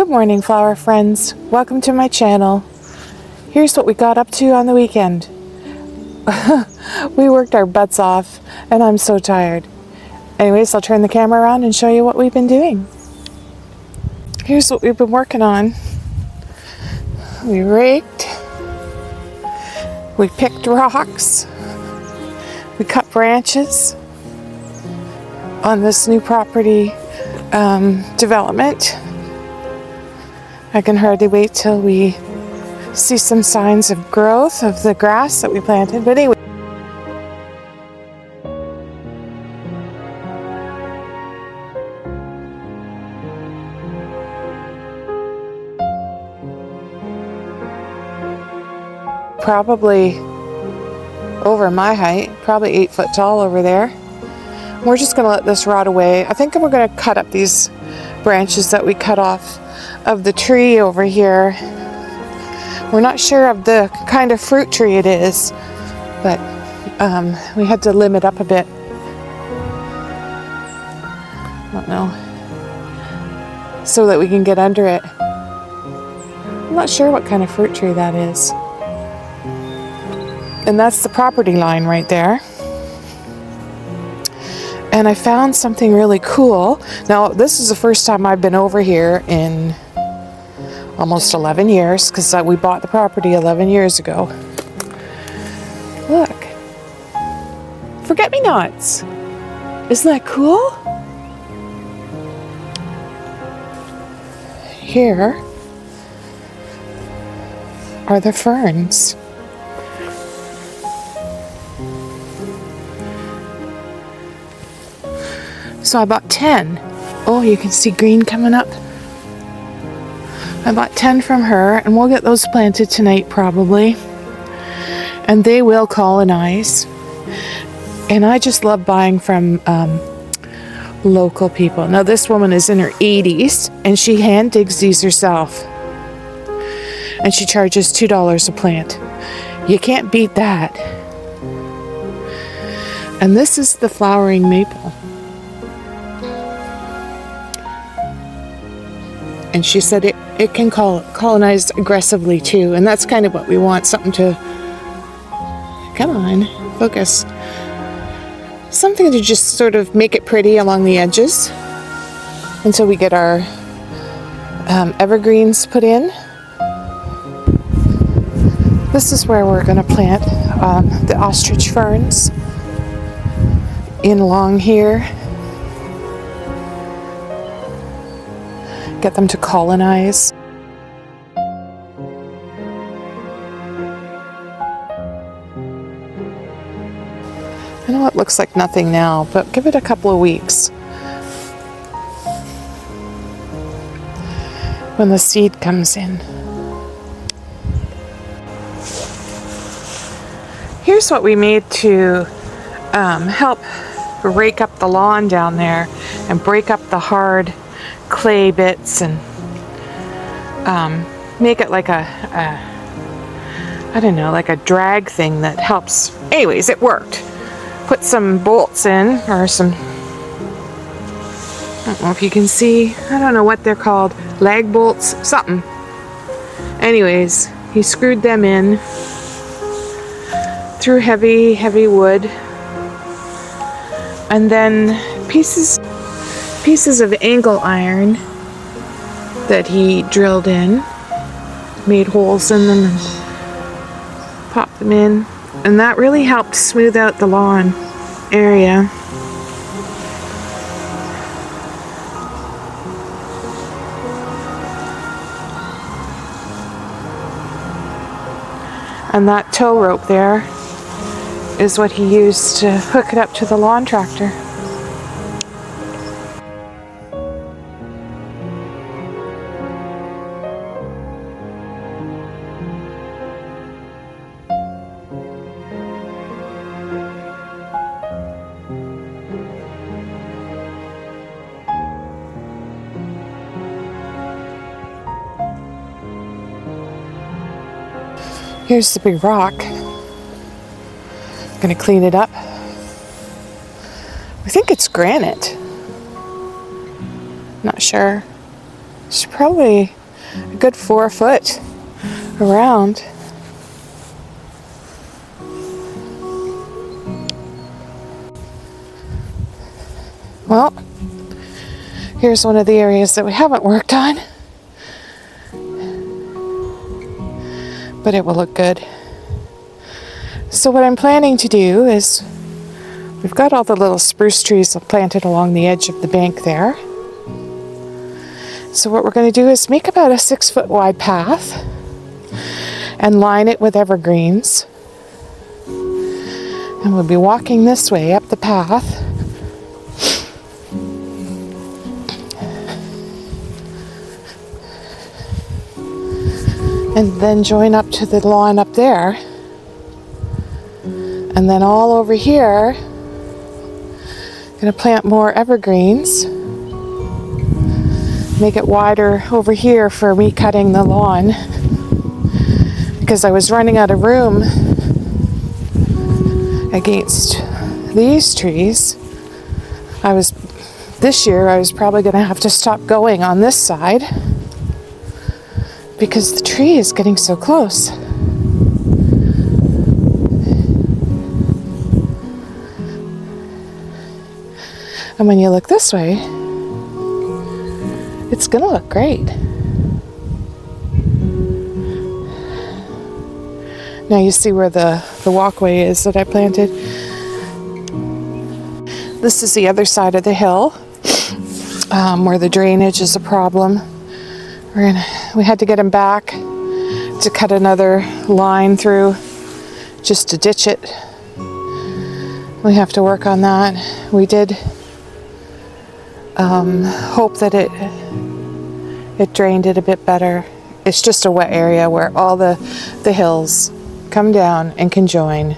Good morning, flower friends. Welcome to my channel. Here's what we got up to on the weekend. We worked our butts off and I'm so tired. Anyways, I'll turn the camera around and show you what we've been doing. Here's what we've been working on. We raked, we picked rocks, we cut branches on this new property development. I can hardly wait till we see some signs of growth of the grass that we planted. But anyway, probably over my height, probably 8 foot tall over there. We're just going to let this rot away. I think we're going to cut up these branches that we cut off of the tree over here. We're not sure of the kind of fruit tree it is, but we had to limb it up a bit. I don't know, so that we can get under it. I'm not sure what kind of fruit tree that is. And that's the property line right there. And I found something really cool. Now, this is the first time I've been over here in almost 11 years, because we bought the property 11 years ago. Look. Forget-me-nots. Isn't that cool? Here are the ferns. So I bought 10. Oh, you can see green coming up. I bought 10 from her, and we'll get those planted tonight probably. And they will colonize. And I just love buying from local people. Now this woman is in her 80s, and she hand digs these herself. And she charges $2 a plant. You can't beat that. And this is the flowering maple. And she said it can colonize aggressively too. And that's kind of what we want. Something to, come on, focus. Something to just sort of make it pretty along the edges until we get our evergreens put in. This is where we're going to plant the ostrich ferns in along here. Get them to colonize. I know it looks like nothing now, but give it a couple of weeks. When the seed comes in. Here's what we made to help rake up the lawn down there and break up the hard clay bits and make it like a I don't know, like a drag thing that helps. Anyways, it worked. Put some bolts in, or some, I don't know if you can see, I don't know what they're called, lag bolts, something. Anyways, he screwed them in through heavy wood, and then pieces of angle iron that he drilled in, made holes in them and popped them in, and that really helped smooth out the lawn area. And that tow rope there is what he used to hook it up to the lawn tractor. Here's the big rock. Gonna clean it up. I think it's granite. Not sure. It's probably a good 4 foot around. Well, here's one of the areas that we haven't worked on, but it will look good. So what I'm planning to do is, we've got all the little spruce trees planted along the edge of the bank there. So what we're going to do is make about a 6 foot wide path and line it with evergreens. And we'll be walking this way up the path. And then join up to the lawn up there. And then all over here, I'm going to plant more evergreens. Make it wider over here for me cutting the lawn. Because I was running out of room against these trees. This year I was probably going to have to stop going on this side, because the tree is getting so close. And when you look this way, it's gonna look great. Now you see where the walkway is that I planted. This is the other side of the hill, where the drainage is a problem. We had to get them back to cut another line through just to ditch it. We have to work on that. We did hope that it drained it a bit better. It's just a wet area where all the hills come down and can join.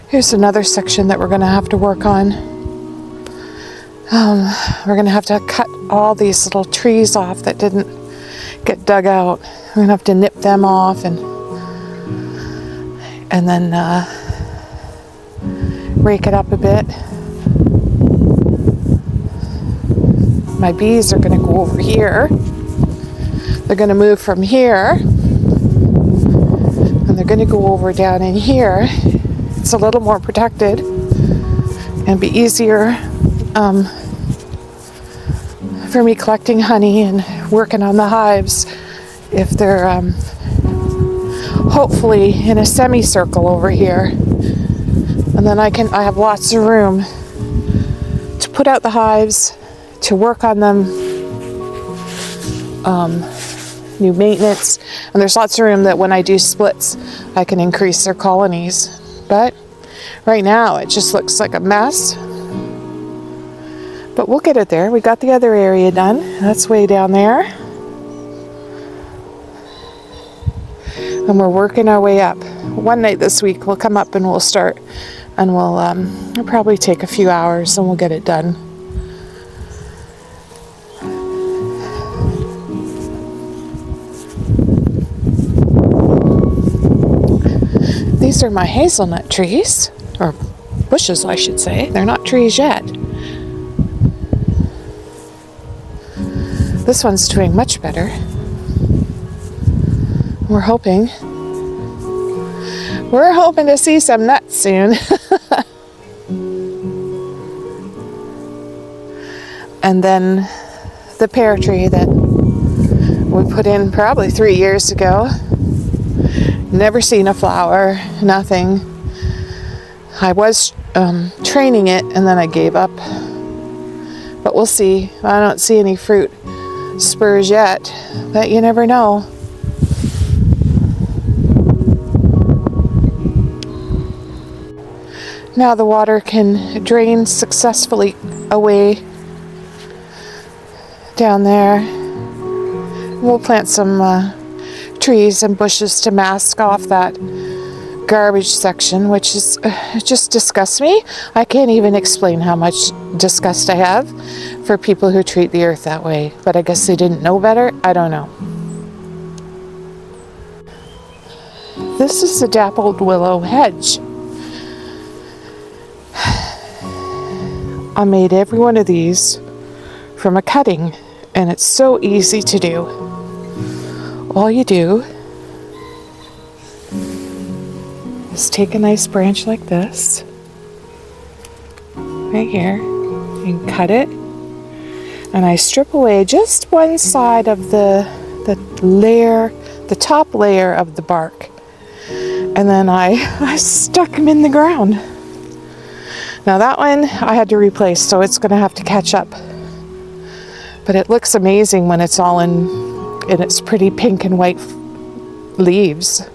Here's another section that we're going to have to work on. We're going to have to cut all these little trees off that didn't get dug out. We're going to have to nip them off and then rake it up a bit. My bees are going to go over here. They're going to move from here, and they're going to go over down in here. It's a little more protected and be easier for me collecting honey and working on the hives if they're hopefully in a semicircle over here. And then I have lots of room to put out the hives, to work on them, new maintenance, and there's lots of room that when I do splits I can increase their colonies. But right now it just looks like a mess. But we'll get it there. We got the other area done. That's way down there. And we're working our way up. One night this week we'll come up and we'll start, and it'll probably take a few hours and we'll get it done. These are my hazelnut trees, or bushes I should say. They're not trees yet. This one's doing much better. We're hoping to see some nuts soon. And then the pear tree that we put in probably 3 years ago. Never seen a flower, nothing. I was training it and then I gave up. But we'll see. I don't see any fruit spurs yet, but you never know. Now the water can drain successfully away down there. We'll plant some trees and bushes to mask off that garbage section, which is it just disgusts me. I can't even explain how much disgust I have for people who treat the earth that way, but I guess they didn't know better. I don't know. This is the dappled willow hedge. I made every one of these from a cutting, and it's so easy to do. All you do is take a nice branch like this, right here, and cut it. And I strip away just one side of the layer, the top layer of the bark. And then I stuck them in the ground. Now that one I had to replace, so it's going to have to catch up. But it looks amazing when it's all in its pretty pink and white leaves.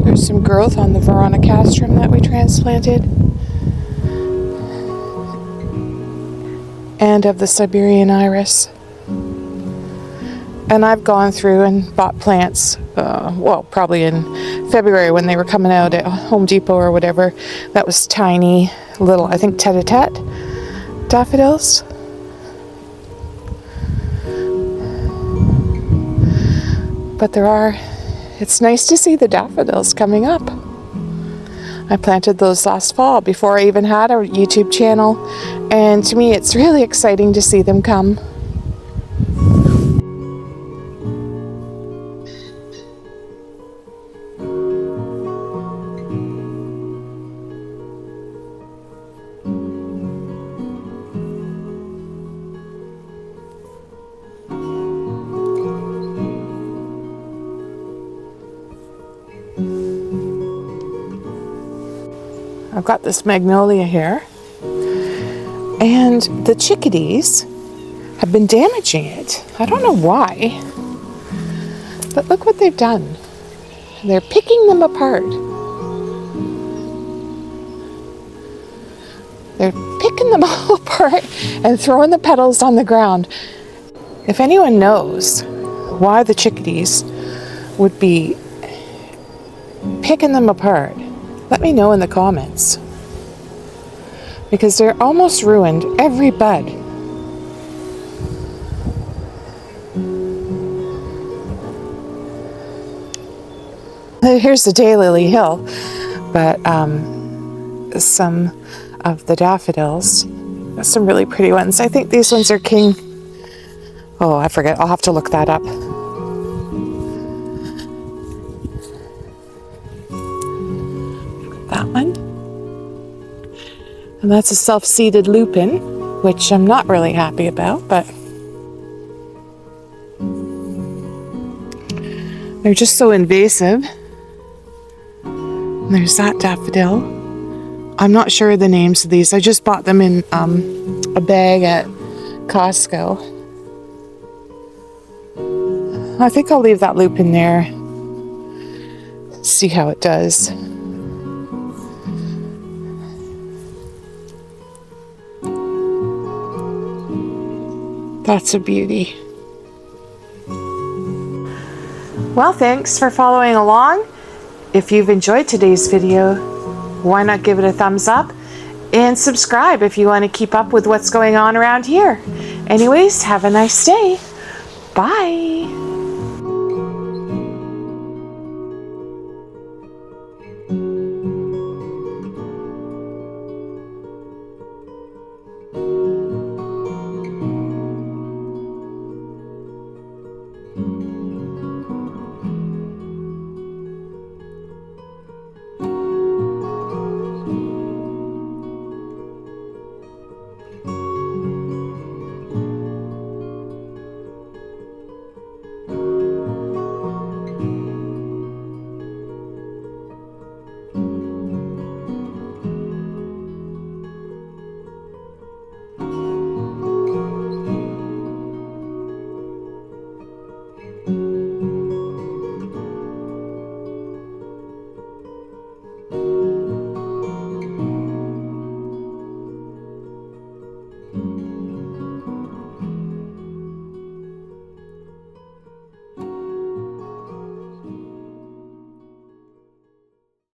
There's some growth on the veronicastrum that we transplanted. And of the Siberian iris. And I've gone through and bought plants, well, probably in February when they were coming out at Home Depot or whatever. That was tiny little, I think, tete-a-tete daffodils. But it's nice to see the daffodils coming up. I planted those last fall before I even had a YouTube channel. And to me, it's really exciting to see them come. I've got this magnolia here, and the chickadees have been damaging it. I don't know why, but look what they've done. They're picking them apart. They're picking them all apart and throwing the petals on the ground. If anyone knows why the chickadees would be picking them apart, let me know in the comments, because they're almost ruined every bud. Here's the daylily hill, but some of the daffodils, some really pretty ones. I think these ones are king. Oh, I forget. I'll have to look that up. That one. And that's a self-seeded lupin, which I'm not really happy about, but they're just so invasive. And there's that daffodil. I'm not sure of the names of these. I just bought them in a bag at Costco. I think I'll leave that lupin there. See how it does. That's a beauty. Well, thanks for following along. If you've enjoyed today's video, why not give it a thumbs up and subscribe if you want to keep up with what's going on around here. Anyways, have a nice day. Bye.